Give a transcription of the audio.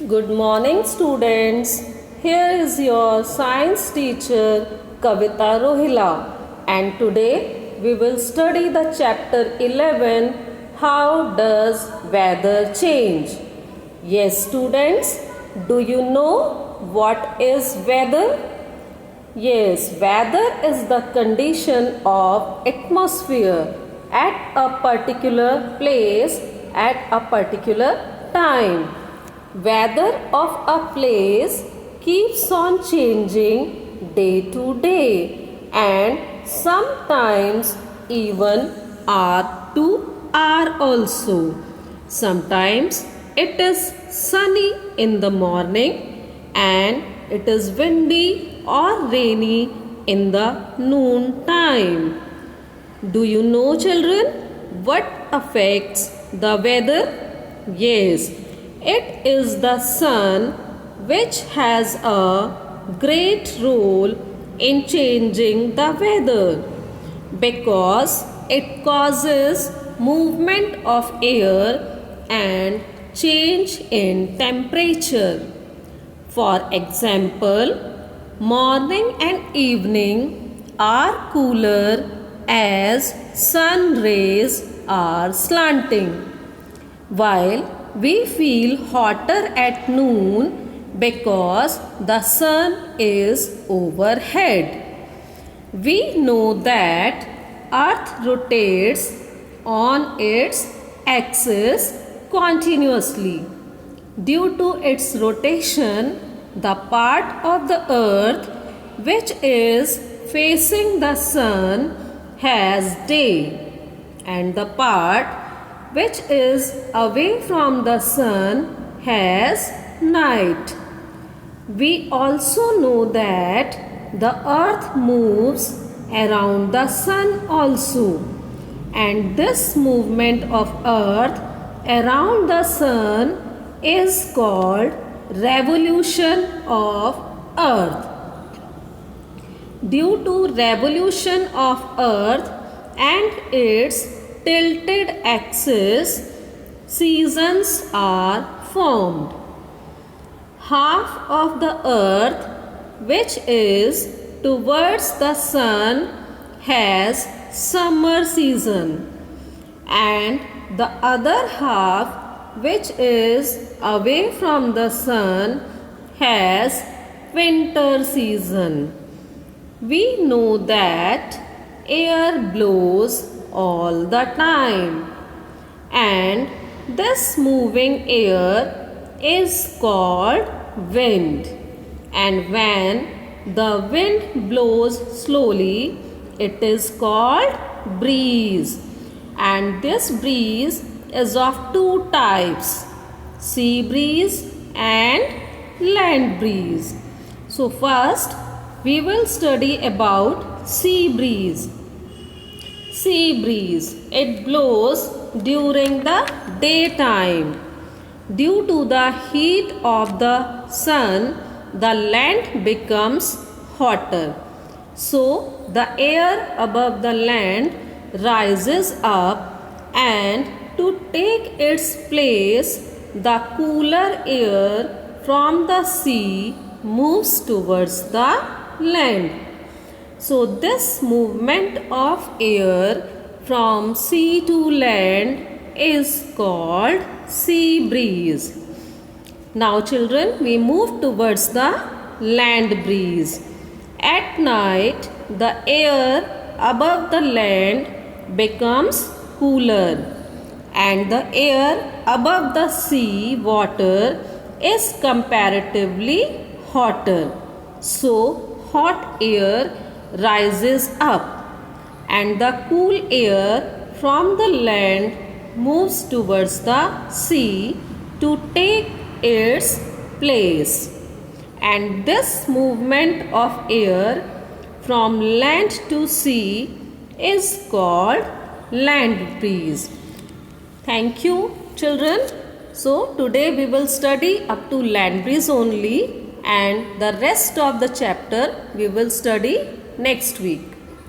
Good morning, students. Here is your science teacher Kavita Rohila, and today we will study the chapter 11, How Does Weather Change? Yes, students, do you know what is weather? Yes, weather is the condition of atmosphere at a particular place at a particular time. Weather of a place keeps on changing day to day and sometimes even hour to hour also. Sometimes it is sunny in the morning and it is windy or rainy in the noon time. Do you know, children, what affects the weather? Yes, it is the sun which has a great role in changing the weather because it causes movement of air and change in temperature. For example, morning and evening are cooler as sun rays are slanting, while we feel hotter at noon because the sun is overhead. We know that Earth rotates on its axis continuously. Due to its rotation, the part of the earth which is facing the sun has day, and the part which is away from the sun has night. We also know that the earth moves around the sun also, and this movement of earth around the sun is called revolution of earth. Due to revolution of earth and its tilted axis, seasons are formed. Half of the earth which is towards the sun has summer season, and the other half which is away from the sun has winter season. We know that air blows all the time, and this moving air is called wind. And when the wind blows slowly, it is called breeze. And this breeze is of two types, sea breeze and land breeze. So first we will study about sea breeze. Sea breeze, it blows during the daytime. Due to the heat of the sun, the land becomes hotter. So the air above the land rises up, and to take its place, the cooler air from the sea moves towards the land. So this movement of air from sea to land is called sea breeze. Now children, we move towards the land breeze. At night, the air above the land becomes cooler, and the air above the sea water is comparatively hotter. So hot air rises up, and the cool air from the land moves towards the sea to take its place. And this movement of air from land to sea is called land breeze. Thank you, children. So today we will study up to land breeze only, and the rest of the chapter we will study next week.